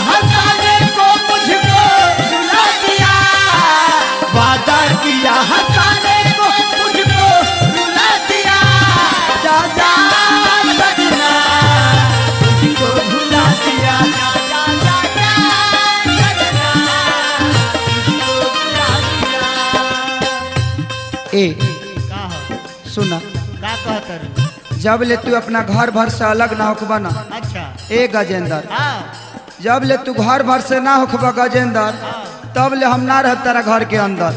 हंसाने को मुझको रुला दिया, वादा किया हंसाने को मुझको रुला दिया, जा जा सजना तुझको भुला दिया, जा जा जा जा सजना तुझको भुला दिया। ए का हो सुना, का कहतर? जब ले तू अपना घर भर से अलग ना होखबा ना अच्छा ए गजेंद्र, हाँ जब ले तू घर भर से ना होखबा गजेंद्र, तब ले हम ना रह तेरा घर के अंदर।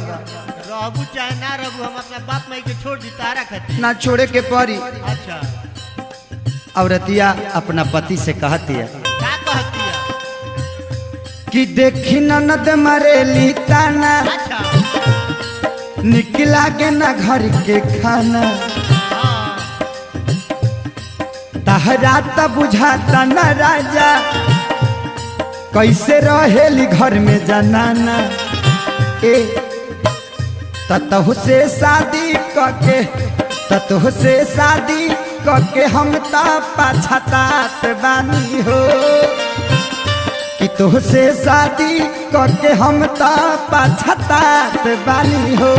रहबू चाहे ना रहबू, हम अपना बाप माई के छोड़ दी तारा खातिर। ना छोड़े के परी। अच्छा औरतिया अपना पति से कहती है का कहती है? कि देखी ननद मरेली ताना, अच्छा निकला के ना घर के खाना, हाँ तहरा त बुझाता न राजा, कैसे रहेली घर में जनाना। ए ततहु से शादी करके, ततहु से शादी करके हम ता पछतात बानी हो, कि तोह से शादी करके हम ता पछतात बानी हो।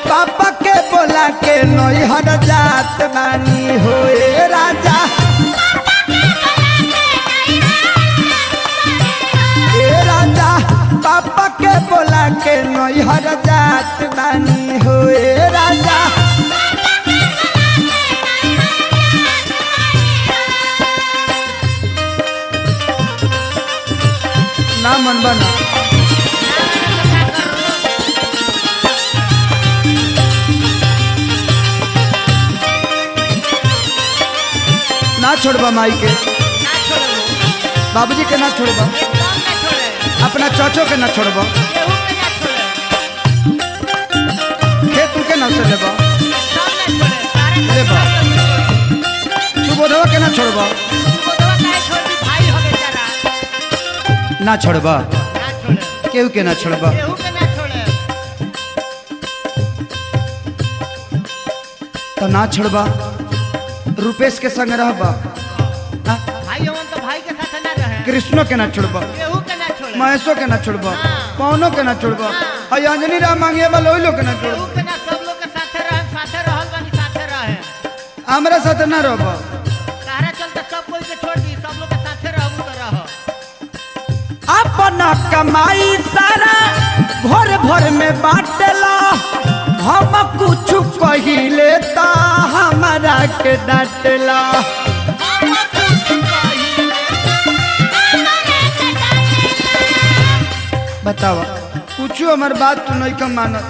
पापा के बोला के नैहर जात बानी हो ए राजा, ए राजा पापा के बोला के नैहर जात बानी हो ए राजा। ना मन बना ना छोड़बा माई के, ना छोड़ो, बाबूजी के ना छोड़बा, एकदम ना छोड़े, अपना चाचो के ना छोड़बा, केहू के ना छोड़े, खेत के ना से लेबा, एकदम ना छोड़े, तारा के ले बा। ना छोड़े। सुबोधवा के ना छोड़बा, सुबोधवा काहे छोड़ दी? भाई हो बेचारा। ना छोड़बा, ना छोड़े, केहू के ना छोड़बा। केहू के ना छोड़े। तो ना छोड़बा, रूपेश के संग रहबा, भाई हमन तो भाई के साथ ना रहे, कृष्णो के ना छोड़बा, केहू के ना छोड़े, महेशो के ना छोड़बा, हाँ। पवनो के ना छोड़बा, हाँ। और अंजनी राम मांगे वाला ओइ लोग के ना केहू छोड़बा। के ना, सब लोग के साथे रहे, साथे रहल बानी, साथे रहे। हमरा साथ ना रहबा, तारा चलते सब कोई के छोड़ दी, सब लोग के साथे रहबू तो रह। अपना कमाई सारा घर भर में बांटला, हम कुछ कहिले ता हमारा के डांटला। बतावा कुछ हमार बात तू नहीं कम मानत।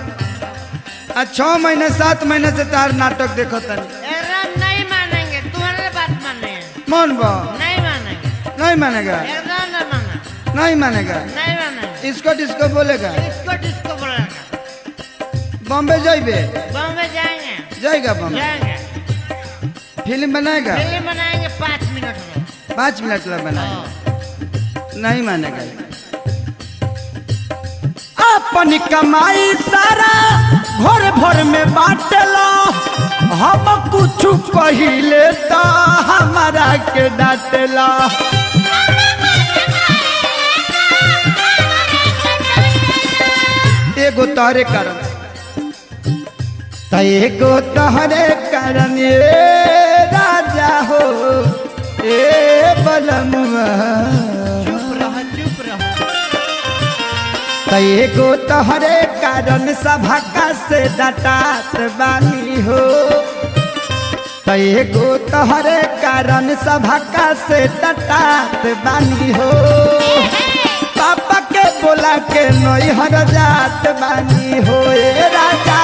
6 महीने 7 महीने से तार नाटक देखत एरा नहीं मानेंगे, तुम्हारे बात माने, मन बा नहीं मानेंगे, नहीं मानेगा, एकदम नहीं माना, नहीं मानेगा, नहीं मानेंगे। इसको डिस्को बोलेगा। इसको डिस्को बोलेगा। बॉम्बे जाइबे, बॉम्बे जाएंगे, जाएगा बॉम्बे, जाएंगे, फिल्म बनाएगा, फिल्म बनाएंगे 5 मिनट में। 5 मिनट में बनाएगा, नहीं मानेगा। अपनी कमाई सारा घर भर में बांटला, हम कुछ कहिले ता हमारा के डांटला। एगो तोहरे कारण, एगो तोहरे कारण ये राजा हो ए बलमुआ, चुप रह, चुप रह। एगो तोहरे कारण सभा से डटात बानी हो, एगो तोहरे कारण सभा से डटात बानी हो। पापा के बोला के नैहर जात बानी हो ए राजा,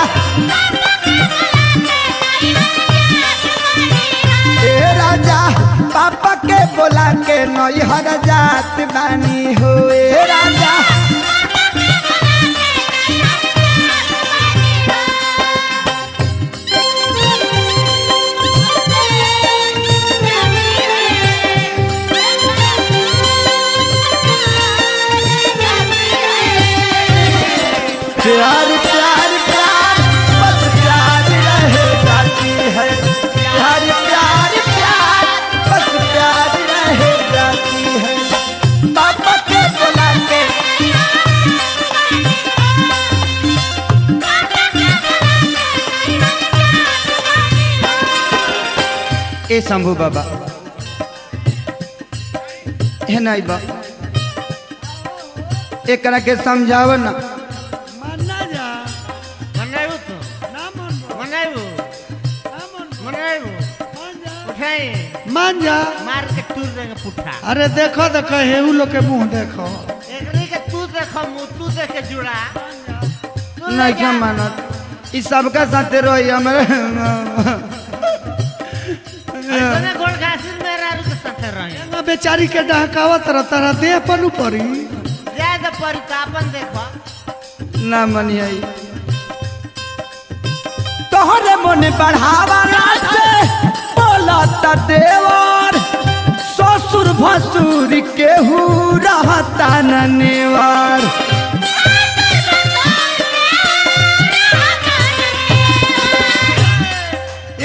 ए राजा पापा के बोला के नैहर जात बानी हो ए राजा। प्यार प्यार प्यार बस प्यार रह जाती है, प्यार प्यार प्यार बस प्यार रह जाती है। ए शंभू बाबा है नहीं बा एकरा के समझाव ना मानना जा मनाइबू तू ना मानबो मनाइबू ना मानबो मनाइबू मान जा उठाई मान जा मार के तूर देंगे पुट्ठा अरे देखो तो कहे उ लोग के मुंह देखो एकरी के तू देखो मुँह तू देख के जुड़ा तू ले नहीं जा। क्या मानत इस सबका साथे रही हमारे ऐसने गोड़ घासिर मेरा रुक साथे रहे ना बेचारी के डहकावत रहता दे पनु परी जाए तो परी तो अपन देखो ना मनी आई तोहरे मन बढ़ावाला से बोलता देवर ससुर भसुर केहू रहता न नेवार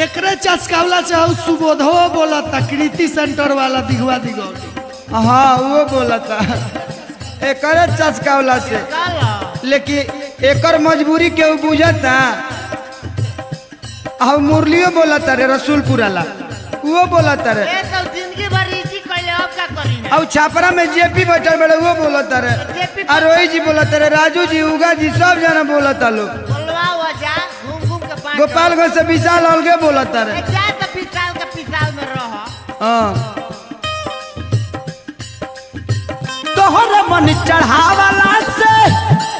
एकरे चस्कावला से उ सुबोधो बोलता कृति सेंटर वाला दिगवा दिगौली हाँ वो बोलता एकरे चस्कावला से चलो लेकिन एकर मजबूरी केहू बुझता अब मुरलियो बोलता रे रसूलपुरा ला वो बोलता रे ये तो जिंदगी भर इसी कहले अब क्या करी ना अब छापरा में जेपी बैठल बड़े वो बोलता रे JP अरोही जी बोलता रे राजू जी उगा जी सब जना बोलता लोग बोलवा हुआ जा घूम घूम के पाँच गोपालगंज से विशाल अलगे बोलता रे जा तो पिसाल के पिसाल में रहो हाँ तोहर मन चढ़ावाला से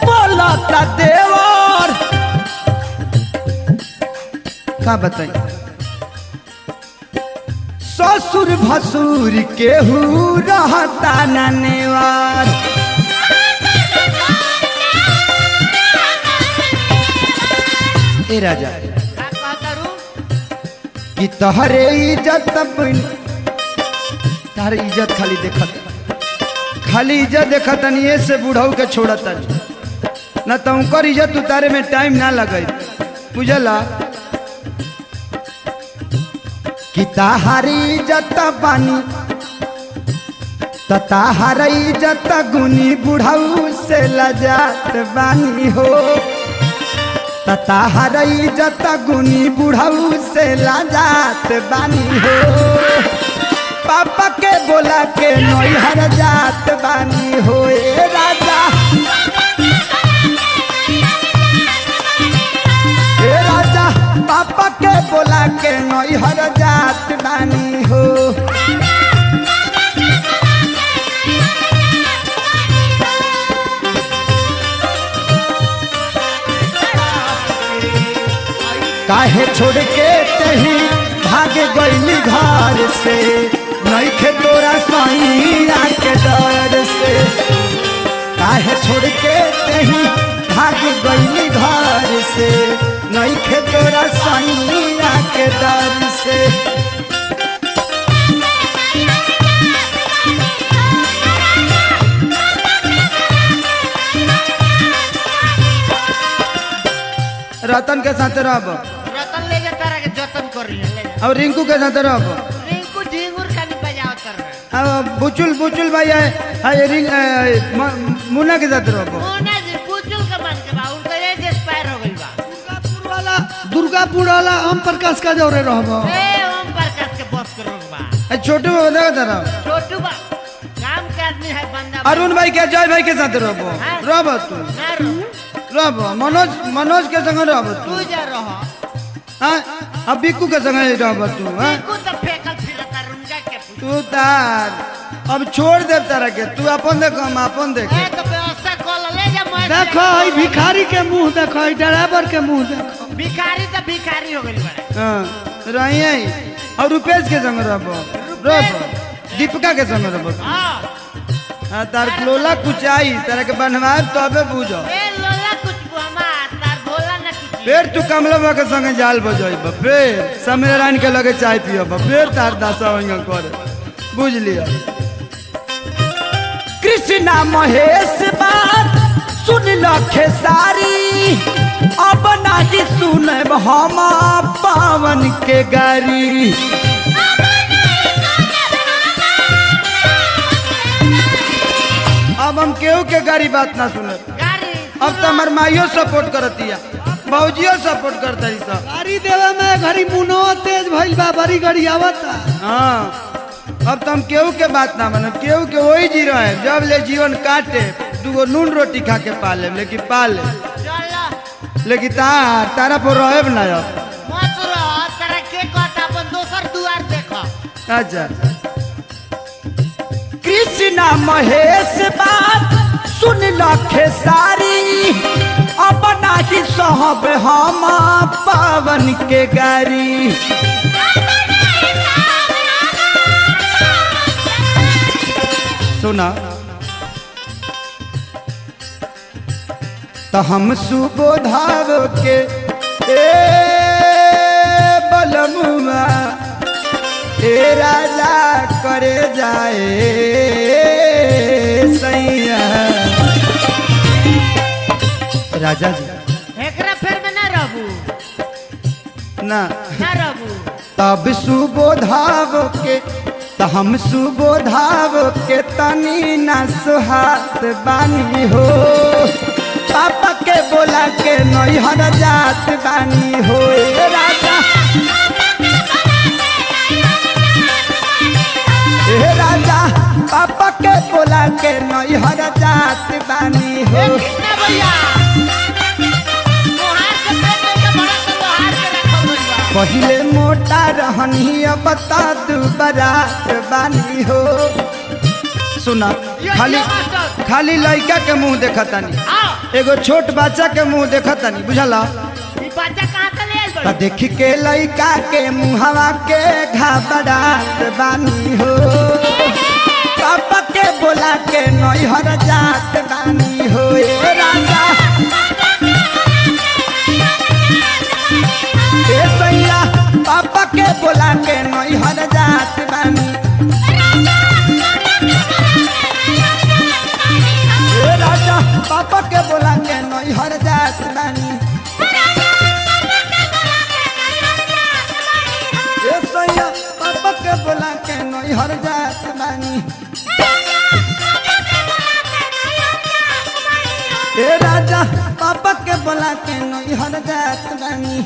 बोलता देवर का बताई ससुर भसुर केहू रहता न नेवार ए राजा का कहता रू कि तोहरे इज्जत तार इज्जत खाली इज्जत देखत नहीं से बुढ़ऊ के छोड़ता न तो उनकर इज्जत उतारे में टाइम ना लगे बुझला कि ताहारी इज्जत बानी तो ताहार इज्जत गुनी बुढ़ऊ से लजात बानी हो तो ताहार इज्जत गुनी बुढ़ऊ से लजात बानी हो पापा के बोला के नैहर जात बानी हो ए राजा ए राजा पापा के बोला के नैहर जात बानी हो काहे छोड़ के तही भागे गईली घर से नइखे तोरा सैया के डर से काहे छोड़ के तही भाग गईली घर से नइखे तोरा सैया के डर से रतन के साथ रहब रतन ले जा तारा के जतन कर रही है ले जा और रिंकू के साथ रहब रिंकू झिंगुर खाली बजाओ कर रहा है अब बुचुल भाई है रिंग मुन्ना के साथ रहब मोना जी पुचुल के मन के बा उनका ये जे एक्सपायर हो गई बा दुर्गापुर वाला ओम प्रकाश का जोरे रहबो ए ओम प्रकाश के बस करो बा छोटू बता तरह छोटू बा काम के आदमी है बंदा अरुण भाई के जय भाई के साथ रहब रहब तू ना रो रहब मनोज के संग रहब तू तू जा रहो हाँ अब बिक्कू के संग रहब तू हाँ बिल्कुल तो फेकल फिरता रुंगा के पूछ तू तार अब छोड़ दे तारा के तू अपन देख हम अपन देख ए तो व्यवस्था कर ले जा मैं देखो ई भिखारी के मुंह देखो ई ड्राइवर के मुंह देखो भिखारी तो भिखारी हो गई बड़े हाँ रही और रुपेश के संग रहब दीपिका के संग रहब हां हाँ तार लोला कुछ आई तारा के बनवाए तबे बुझो ए लोला कुछ बुआमा तार भोला ना कुछ फिर तू कमलवा के संगे जाल बजाइब फिर समीरारायण के लगे चाय पियब फिर तार दासा वहीं कर बुझ लिया कृष्णा महेश बात सुन ल खेसारी अब नहीं सुनब हम पावन के गारी अब हम केहू के गाड़ी बात ना सुनब गाड़ी अब तो हमार माइयो सपोर्ट करतिया भौजियो सपोर्ट करता ही सब। गाड़ी देवे में घड़ी मुनो तेज भइल बा, बड़ी गाड़ी आवता। हाँ अब तो हम केहू के बात ना मानो, केहू के वही जी रहे हैं। जब ले जीवन काटे दूगो नून रोटी खा के पाले, लेकिन पाले चल लेकिन तारा पर रहे ना अब। मत रह, तेरा के कहता अपन दोसर दुआर देखो। अच्छा कृष्णा महेश बात सुन लखे सारी, अब नाही सहब हम पावन के गारी। सुना तो हम सुबोधाव के बलमुआ ए राजा करे जाए सैया। राजा जी एकरा फेर में ना रहबू, ना ना रहबू। तब सुबोधाव के तो हम सुबोधाव के तनी ना सुहात बानी हो। पापा के बोला के नैहर जात बानी हो। ए राजा ए राजा पापा के बोला के नैहर जात बानी हो। कृष्णा भैया मोहार से पेट में के बड़ा से मोहार के रखल गइल बा। पहिले मोटा रहनी अब तू बरात बानी हो। सुना खाली खाली लड़का के मुंह देखतानी, एगो छोट बच्चा के मुंह देखतानी, बुझला। ई बच्चा कहां से ले आइल बा? देख के लड़का के मुहवा के घबरात बानी हो। पापा के बोला के नैहर जात बानी हो। ए राजा ए सैया पापा के बोला के नैहर जात बानी। ए राजा पापा के बोला के नैहर जात बानी। ए सैया पापा के बोला के नैहर जात बानी। ए राजा पापा के बोला के नैहर जात बानी।